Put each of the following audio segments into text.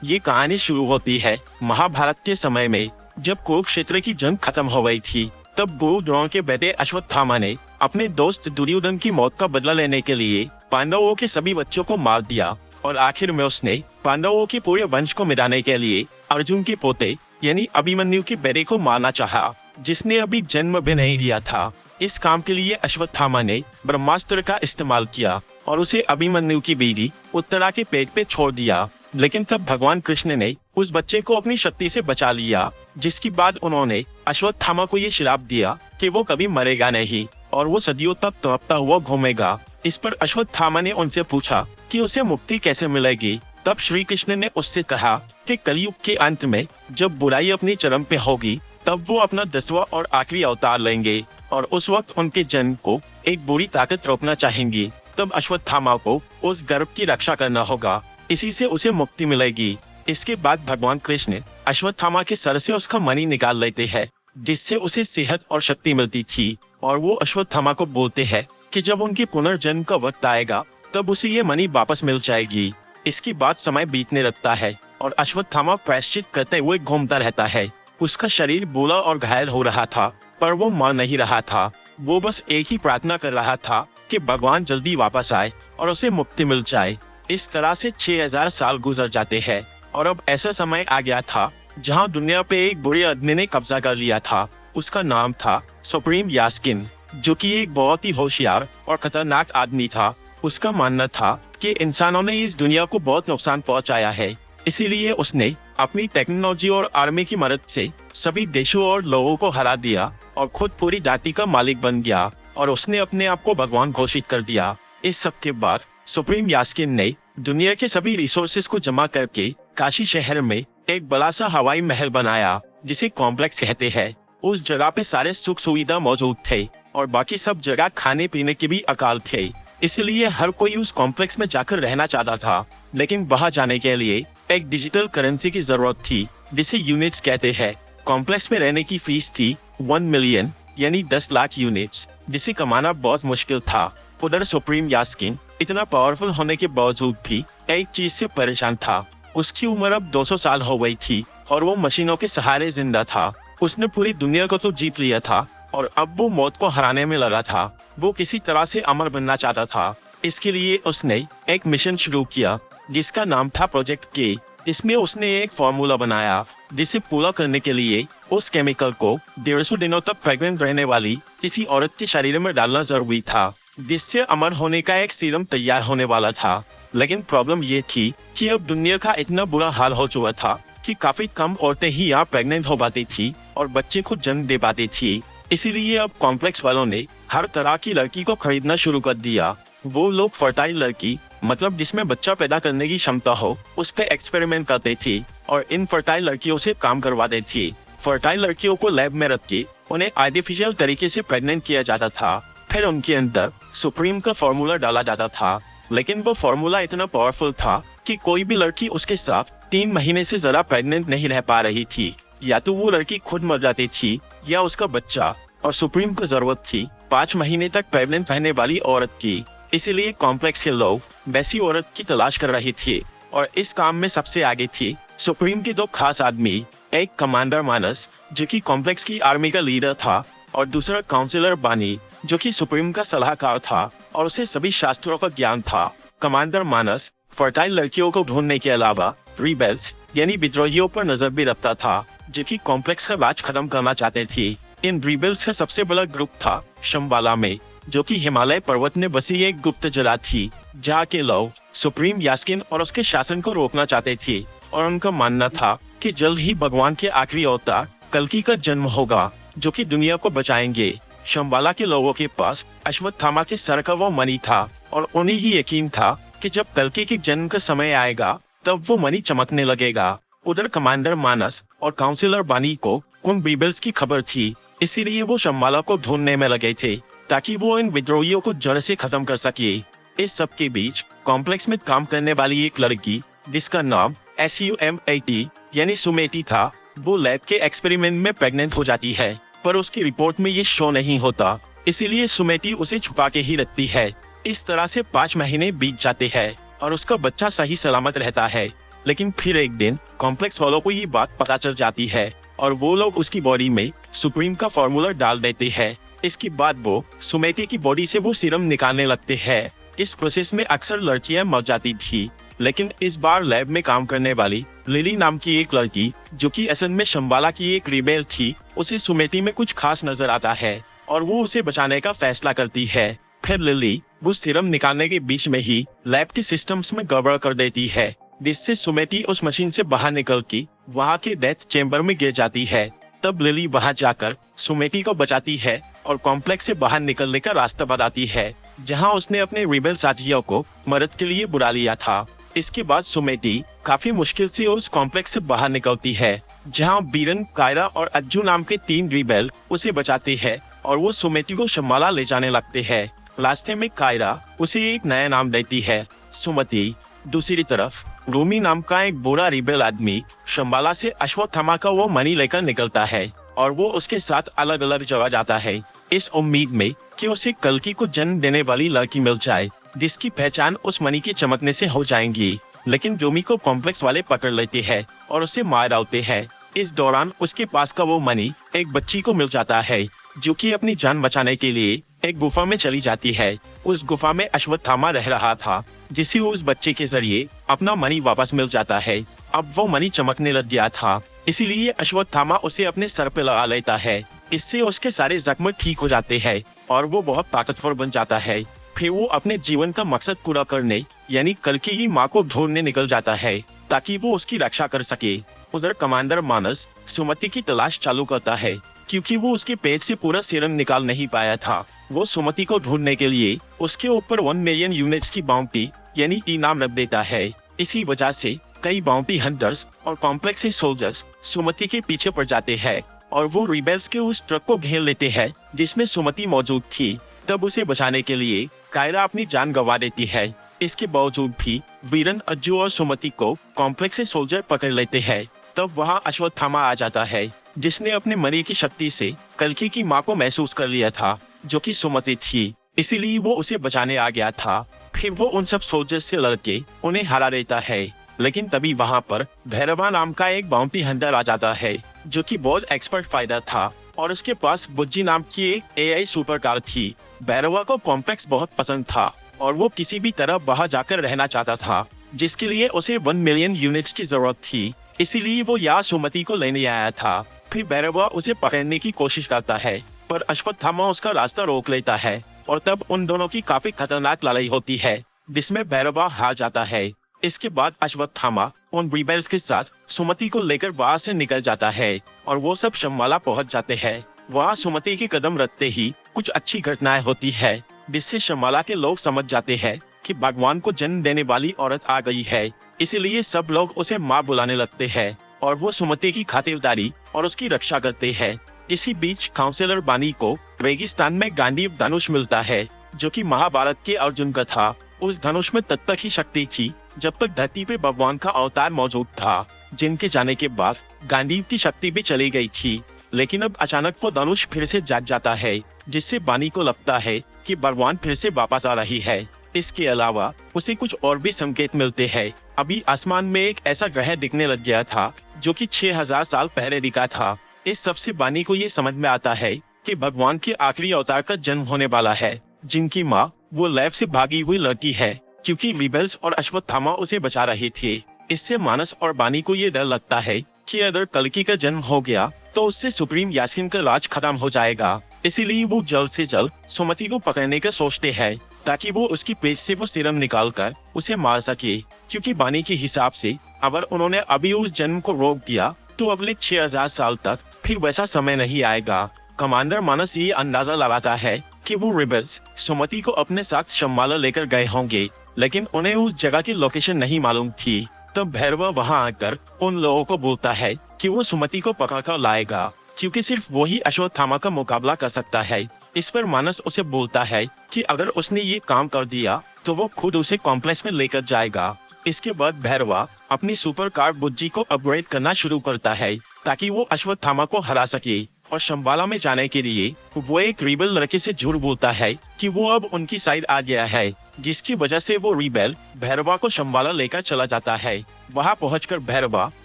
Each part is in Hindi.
ये कहानी शुरू होती है महाभारत के समय में, जब कुरुक्षेत्र की जंग खत्म हो गई थी। तब गुरु द्रोण के बेटे अश्वत्थामा ने अपने दोस्त दुर्योधन की मौत का बदला लेने के लिए पांडवों के सभी बच्चों को मार दिया और आखिर में उसने पांडवों के पूरे वंश को मिटाने के लिए अर्जुन के पोते यानी अभिमन्यु के बेटे को मारना चाहा, जिसने अभी जन्म भी नहीं लिया था। इस काम के लिए अश्वत्थामा ने ब्रह्मास्त्र का इस्तेमाल किया और उसे अभिमन्यु की बीवी उत्तरा के पेट पे छोड़ दिया। लेकिन तब भगवान कृष्ण ने उस बच्चे को अपनी शक्ति से बचा लिया, जिसके बाद उन्होंने अश्वत्थामा को ये श्राप दिया कि वो कभी मरेगा नहीं और वो सदियों तक तड़पता हुआ घूमेगा। इस पर अश्वत्थामा ने उनसे पूछा कि उसे मुक्ति कैसे मिलेगी। तब श्री कृष्ण ने उससे कहा कि कलयुग के अंत में जब बुराई अपनी चरम पे होगी, तब वो अपना 10वां और आखिरी अवतार लेंगे और उस वक्त उनके जन्म को एक बुरी ताकत रोकना चाहेंगी। तब अश्वत्थामा को उस गर्भ की रक्षा करना होगा, इसी से उसे मुक्ति मिलेगी। इसके बाद भगवान कृष्ण अश्वत्थामा के सर से उसका मणि निकाल लेते हैं, जिससे उसे सेहत और शक्ति मिलती थी। और वो अश्वत्थामा को बोलते हैं कि जब उनके पुनर्जन्म का वक्त आएगा, तब उसे ये मणि वापस मिल जाएगी। इसके बाद समय बीतने लगता है और अश्वत्थामा प्रायश्चित करते हुए घूमता रहता है। उसका शरीर बूढ़ा और घायल हो रहा था, पर वो मर नहीं रहा था। वो बस एक ही प्रार्थना कर रहा था कि भगवान जल्दी वापस आए और उसे मुक्ति मिल जाए। इस तरह से 6000 साल गुजर जाते हैं और अब ऐसा समय आ गया था जहां दुनिया पे एक बुरे आदमी ने कब्जा कर लिया था। उसका नाम था सुप्रीम यास्किन, जो कि एक बहुत ही होशियार और खतरनाक आदमी था। उसका मानना था कि इंसानों ने इस दुनिया को बहुत नुकसान पहुंचाया है, इसीलिए उसने अपनी टेक्नोलॉजी और आर्मी की मदद से सभी देशों और लोगों को हरा दिया और खुद पूरी धरती का मालिक बन गया और उसने अपने आप को भगवान घोषित कर दिया। इस सब के बाद सुप्रीम यास्किन ने दुनिया के सभी रिसोर्सेज को जमा करके काशी शहर में एक बड़ा सा हवाई महल बनाया, जिसे कॉम्प्लेक्स कहते हैं। उस जगह पे सारे सुख सुविधा मौजूद थे और बाकी सब जगह खाने पीने के भी अकाल थे, इसलिए हर कोई उस कॉम्प्लेक्स में जाकर रहना चाहता था। लेकिन वहां जाने के लिए एक डिजिटल करेंसी की जरूरत थी, जिसे यूनिट्स कहते हैं। कॉम्प्लेक्स में रहने की फीस थी 1 मिलियन यानी 10 लाख यूनिट्स, जिसे कमाना बहुत मुश्किल था। उधर सुप्रीम यास्किन इतना पावरफुल होने के बावजूद भी एक चीज से परेशान था। उसकी उम्र अब 200 साल हो गई थी और वो मशीनों के सहारे जिंदा था। उसने पूरी दुनिया को तो जीत लिया था और अब वो मौत को हराने में लगा था। वो किसी तरह से अमर बनना चाहता था। इसके लिए उसने एक मिशन शुरू किया, जिसका नाम था प्रोजेक्ट के। इसमें उसने एक फॉर्मूला बनाया, जिसे पूरा करने के लिए उस केमिकल को 150 दिनों तक प्रेग्नेंट रहने वाली किसी औरत के शरीर में डालना जरूरी था, जिससे अमर होने का एक सीरम तैयार होने वाला था। लेकिन प्रॉब्लम ये थी कि अब दुनिया का इतना बुरा हाल हो चुका था कि काफी कम औरतें ही यहाँ प्रेग्नेंट हो पाती थी और बच्चे को जन्म दे पाती थी। इसीलिए अब कॉम्प्लेक्स वालों ने हर तरह की लड़की को खरीदना शुरू कर दिया। वो लोग फर्टाइल लड़की, मतलब जिसमें बच्चा पैदा करने की क्षमता हो, उस पे एक्सपेरिमेंट करते थे और इन फर्टाइल लड़कियों से काम करवाते थे। फर्टाइल लड़कियों को लैब में रख के उन्हें आर्टिफिशियल तरीके से प्रेग्नेंट किया जाता था। फिर उनके अंदर सुप्रीम का फॉर्मूला डाला जाता था, लेकिन वो फॉर्मूला इतना पावरफुल था कि कोई भी लड़की उसके साथ 3 महीने से ज्यादा प्रेग्नेंट नहीं रह पा रही थी। या तो वो लड़की खुद मर जाती थी या उसका बच्चा। और सुप्रीम को जरूरत थी 5 महीने तक प्रेग्नेंट रहने वाली औरत की। इसीलिए कॉम्प्लेक्स के लोग वैसी औरत की तलाश कर रहे थे और इस काम में सबसे आगे थी सुप्रीम के 2 खास आदमी, एक कमांडर मानस, जो कि कॉम्प्लेक्स की आर्मी का लीडर था, और दूसरा काउंसिलर बानी, जो कि सुप्रीम का सलाहकार था और उसे सभी शास्त्रों का ज्ञान था। कमांडर मानस फर्टाइल लड़कियों को ढूंढने के अलावा रिबेल्स यानी विद्रोहियों पर नजर भी रखता था, जो कि कॉम्प्लेक्स का राज खत्म करना चाहते थे। इन रिबेल्स का सबसे बड़ा ग्रुप था शंबाला में, जो कि हिमालय पर्वत में बसी एक गुप्त जगह थी, जहाँ के लोग सुप्रीम यास्किन और उसके शासन को रोकना चाहते थे। और उनका मानना था कि जल्द ही भगवान के आखिरी अवतार कल्कि का जन्म होगा, जो कि दुनिया को बचाएंगे। शंबाला के लोगों के पास अश्वत्थामा के सर का वो मणि था और उन्हें ही यकीन था कि जब कल्कि के जन्म का समय आएगा, तब वो मणि चमकने लगेगा। उधर कमांडर मानस और काउंसिलर बानी को उन रिबेल्स की खबर थी, इसीलिए वो शंबाला को ढूंढने में लगे थे ताकि वो इन विद्रोहियों को जड़ से खत्म कर सके। इस सब के बीच कॉम्प्लेक्स में काम करने वाली एक लड़की, जिसका नाम SUMAT यानी सुमेटी था, वो लैब के एक्सपेरिमेंट में प्रेग्नेंट हो जाती है, पर उसकी रिपोर्ट में ये शो नहीं होता, इसीलिए सुमेटी उसे छुपा के ही रखती है। इस तरह से 5 महीने बीत जाते हैं और उसका बच्चा सही सलामत रहता है। लेकिन फिर एक दिन कॉम्प्लेक्स वालों को ये बात पता चल जाती है और वो लोग उसकी बॉडी में सुप्रीम का फॉर्मूला डाल देते हैं। इसके बाद वो सुमेटी की बॉडी से वो सीरम निकालने लगते हैं। इस प्रोसेस में अक्सर लड़कियां मर जाती थी, लेकिन इस बार लैब में काम करने वाली लिली नाम की एक लड़की, जो कि असल में शंबाला की एक रिबेल थी, उसे सुमेटी में कुछ खास नजर आता है और वो उसे बचाने का फैसला करती है। फिर लिली वो सीरम निकालने के बीच में ही लैब के सिस्टम्स में गड़बड़ कर देती है, जिससे सुमेटी उस मशीन से बाहर निकल के वहाँ के डेथ चेम्बर में गिर जाती है। तब लिली वहाँ जाकर सुमेटी को बचाती है और कॉम्प्लेक्स से बाहर निकलने का रास्ता बताती है, जहाँ उसने अपने रिबेल साथियों को मदद के लिए बुला लिया था। इसके बाद सुमेटी काफी मुश्किल से उस कॉम्प्लेक्स से बाहर निकलती है, जहाँ बीरन, कायरा और अज्जू नाम के 3 रिबेल उसे बचाते हैं और वो सुमेटी को शंबाला ले जाने लगते हैं। रास्ते में कायरा उसे एक नया नाम देती है, सुमति। दूसरी तरफ रूमी नाम का एक बुरा रिबेल आदमी शंबाला से अश्वत्थामा का वो मनी लेकर निकलता है और वो उसके साथ अलग अलग जगह जाता है, इस उम्मीद में कि उसे कल्कि को जन्म देने वाली लड़की मिल जाए, जिसकी पहचान उस मनी के चमकने से हो जाएंगी। लेकिन रूमी को कॉम्प्लेक्स वाले पकड़ लेते हैं और उसे मार डालते हैं। इस दौरान उसके पास का वो मनी एक बच्ची को मिल जाता है, जो कि अपनी जान बचाने के लिए एक गुफा में चली जाती है। उस गुफा में अश्वत्थामा रह रहा था, जिसे उस बच्चे के जरिए अपना मनी वापस मिल जाता है। अब वो मनी चमकने लग गया था, इसीलिए अश्वत्थामा उसे अपने सर पे लगा लेता है। इससे उसके सारे जख्म ठीक हो जाते हैं और वो बहुत ताकतवर बन जाता है। फिर वो अपने जीवन का मकसद पूरा करने यानी कल्कि की माँ को ढूंढने निकल जाता है, ताकि वो उसकी रक्षा कर सके। उधर कमांडर मानस सुमति की तलाश चालू करता है, क्योंकि वो उसके पेट से पूरा सीरम निकाल नहीं पाया था। वो सुमति को ढूंढने के लिए उसके ऊपर 1 मिलियन यूनिट्स की बाउंटी यानी इनाम रख देता है। इसी वजह से कई बाउंटी हंटर्स और कॉम्प्लेक्स के सोल्जर्स सुमति के पीछे पड़ जाते हैं और वो रिबेल्स के उस ट्रक को घेर लेते हैं जिसमें सुमति मौजूद थी। तब उसे बचाने के लिए कायरा अपनी जान गंवा देती है। इसके बावजूद भी वीरन, अज्जू और सुमति को कॉम्प्लेक्स से सोल्जर पकड़ लेते हैं। तब वहाँ अश्वत्थामा आ जाता है, जिसने अपने मनी की शक्ति से कल्कि की माँ को महसूस कर लिया था, जो कि सुमति थी, इसीलिए वो उसे बचाने आ गया था। फिर वो उन सब सोल्जर्स से लड़के उन्हें हरा देता है। लेकिन तभी वहाँ पर भैरवा नाम का एक बाउंटी हंटर आ जाता है, जो कि बहुत एक्सपर्ट फाइटर था और उसके पास बुज्जी नाम की एक एआई सुपर कार थी। भैरवा को कॉम्प्लेक्स बहुत पसंद था और वो किसी भी तरह बाहर जाकर रहना चाहता था, जिसके लिए उसे 1 मिलियन यूनिट्स की जरूरत थी। इसीलिए वो यहाँ सुमति को लेने आया था। फिर भैरवा उसे पकड़ने की कोशिश करता है, पर अश्वत्थामा उसका रास्ता रोक लेता है और तब उन दोनों की काफी खतरनाक लड़ाई होती है, जिसमें भैरवा हार जाता है। इसके बाद अश्वत्थामा उन रिबेल्स के साथ सुमति को लेकर वहाँ से निकल जाता है और वो सब शंबाला पहुँच जाते हैं। वहाँ सुमति के कदम रखते ही कुछ अच्छी घटनाएं होती है, जिससे शंबाला के लोग समझ जाते हैं कि भगवान को जन्म देने वाली औरत आ गई है। इसीलिए सब लोग उसे माँ बुलाने लगते हैं और वो सुमति की खातिरदारी और उसकी रक्षा करते हैं। इसी बीच काउंसिलर बानी को रेगिस्तान में गांडीव धनुष मिलता है, जो कि महाभारत के अर्जुन का था। उस धनुष में तब तक ही शक्ति थी जब तक धरती पे भगवान का अवतार मौजूद था, जिनके जाने के बाद गांडीव की शक्ति भी चली गई थी। लेकिन अब अचानक वो धनुष फिर से जाग जाता है, जिससे बानी को लगता है कि भगवान फिर से वापस आ रही है। इसके अलावा उसे कुछ और भी संकेत मिलते हैं। अभी आसमान में एक ऐसा ग्रह दिखने लग गया था, जो कि 6000 साल पहले दिखा था। इस सबसे बानी को ये समझ में आता है कि भगवान के आखिरी अवतार का जन्म होने वाला है, जिनकी माँ वो लैब से भागी हुई लड़की है, क्योंकि रिबेल्स और अश्वत्थामा उसे बचा रहे थे। इससे मानस और बानी को ये डर लगता है कि अगर कल्कि का जन्म हो गया तो उससे सुप्रीम यास्किन का राज खत्म हो जाएगा। इसीलिए वो जल्द से जल्द सुमति को पकड़ने का सोचते हैं, ताकि वो उसकी पेट से वो सीरम निकाल कर उसे मार सके। क्योंकि बानी के हिसाब से अगर उन्होंने अभी उस जन्म को रोक दिया तो अगले 6000 साल तक फिर वैसा समय नहीं आएगा। कमांडर मानस ये अंदाजा लगाता है कि वो रिबेल्स सुमति को अपने साथ शंबाला लेकर गए होंगे, लेकिन उन्हें उस जगह की लोकेशन नहीं मालूम थी। तब भैरवा वहां आकर उन लोगों को बोलता है कि वो सुमति को पकड़कर लाएगा, क्योंकि सिर्फ वही अश्वत्थामा का मुकाबला कर सकता है। इस पर मानस उसे बोलता है कि अगर उसने ये काम कर दिया तो वो खुद उसे कॉम्प्लेक्स में लेकर जाएगा। इसके बाद भैरवा अपनी सुपर कार बुज्जी को अपग्रेड करना शुरू करता है, ताकि वो अश्वत्थामा को हरा सके। और शंबाला में जाने के लिए वो एक रिबेल लड़के से झूठ बोलता है कि वो अब उनकी साइड आ गया है, जिसकी वजह से वो रिबेल भैरवा को शंबाला लेकर चला जाता है। वहां पहुंचकर भैरवा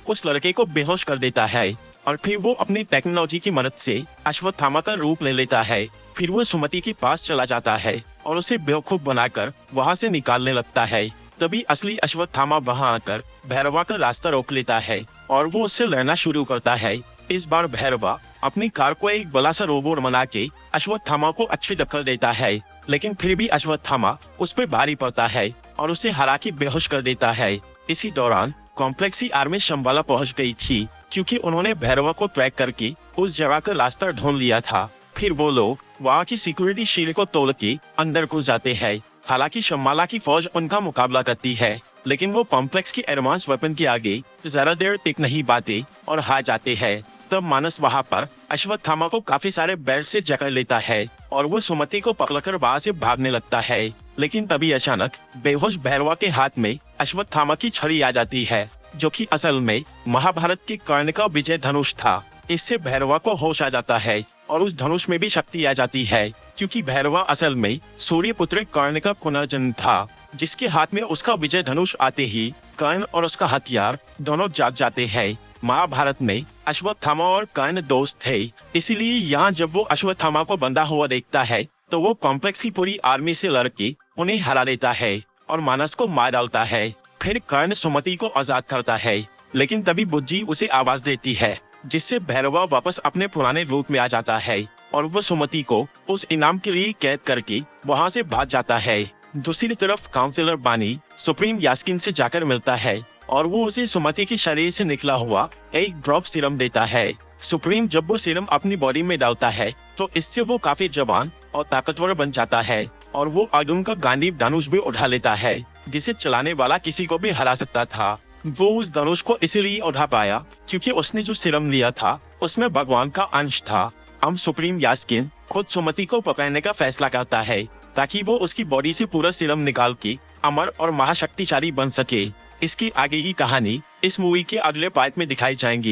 उस लड़के को बेहोश कर देता है और फिर वो अपनी टेक्नोलॉजी की मदद से अश्वत्थामा का रूप ले लेता है। फिर वो सुमति के पास चला जाता है और उसे बेवकूफ बनाकर वहां से निकालने लगता है। तभी असली अश्वत्थामा वहां आकर भैरवा का रास्ता रोक लेता है और वो उससे लड़ना शुरू करता है। इस बार भैरवा अपनी कार को एक बड़ा सा रोबोट बना के अश्वत्थामा को अच्छी टक्कर देता है, लेकिन फिर भी अश्वत्थामा उस पर भारी पड़ता है और उसे हरा के बेहोश कर देता है। इसी दौरान कॉम्प्लेक्सी आर्मी शंबाला पहुंच गई थी, क्योंकि उन्होंने भैरवा को ट्रैक करके उस जगह का रास्ता ढूंढ लिया था। फिर वो लोग वहाँ की सिक्योरिटी शील्ड को तोड़ के अंदर घुस जाते हैं। हालांकि शंबाला की फौज उनका मुकाबला करती है, लेकिन वो कॉम्प्लेक्स के एडवांस वेपन के आगे ज्यादा देर टिक नहीं पाते और हार जाते हैं। तब मानस वहाँ पर अश्वत्थामा को काफी सारे बेल्ट से जकड़ लेता है और वो सुमति को पकड़कर वहाँ से भागने लगता है। लेकिन तभी अचानक बेहोश भैरवा के हाथ में अश्वत्थामा की छड़ी आ जाती है, जो कि असल में महाभारत के कर्ण का विजय धनुष था। इससे भैरवा को होश आ जाता है और उस धनुष में भी शक्ति आ जाती है, क्योंकि भैरवा असल में सूर्यपुत्र कर्ण का पुनर्जन्म था, जिसके हाथ में उसका विजय धनुष आते ही कर्ण और उसका हथियार दोनों जाग जाते हैं। महाभारत में अश्वत्थामा और कर्ण दोस्त थे, इसीलिए यहाँ जब वो अश्वत्थामा को बंधा हुआ देखता है तो वो कॉम्प्लेक्स की पूरी आर्मी से लड़के उन्हें हरा देता है और मानस को मार डालता है। फिर कर्ण सुमति को आजाद करता है, लेकिन तभी बुज्जी उसे आवाज देती है, जिससे भैरवा वापस अपने पुराने रूप में आ जाता है और वो सुमति को उस इनाम के लिए कैद करके वहाँ से भाग जाता है। दूसरी तरफ काउंसिलर बानी सुप्रीम यास्किन से जाकर मिलता है और वो उसे सुमति के शरीर से निकला हुआ एक ड्रॉप सीरम देता है। सुप्रीम जब वो सीरम अपनी बॉडी में डालता है तो इससे वो काफी जवान और ताकतवर बन जाता है और वो अर्जुन का गांडीव धनुष भी उठा लेता है, जिसे चलाने वाला किसी को भी हरा सकता था। वो उस धनुष को इसलिए उठा पाया क्योंकि उसने जो सीरम लिया था उसमें भगवान का अंश था। अब सुप्रीम यास्किन खुद सुमति को पकड़ने का फैसला करता है ताकि वो उसकी बॉडी से पूरा सीरम निकाल के अमर और महाशक्तिशाली बन सके। इसकी आगे की कहानी इस मूवी के अगले पार्ट में दिखाई जाएंगी।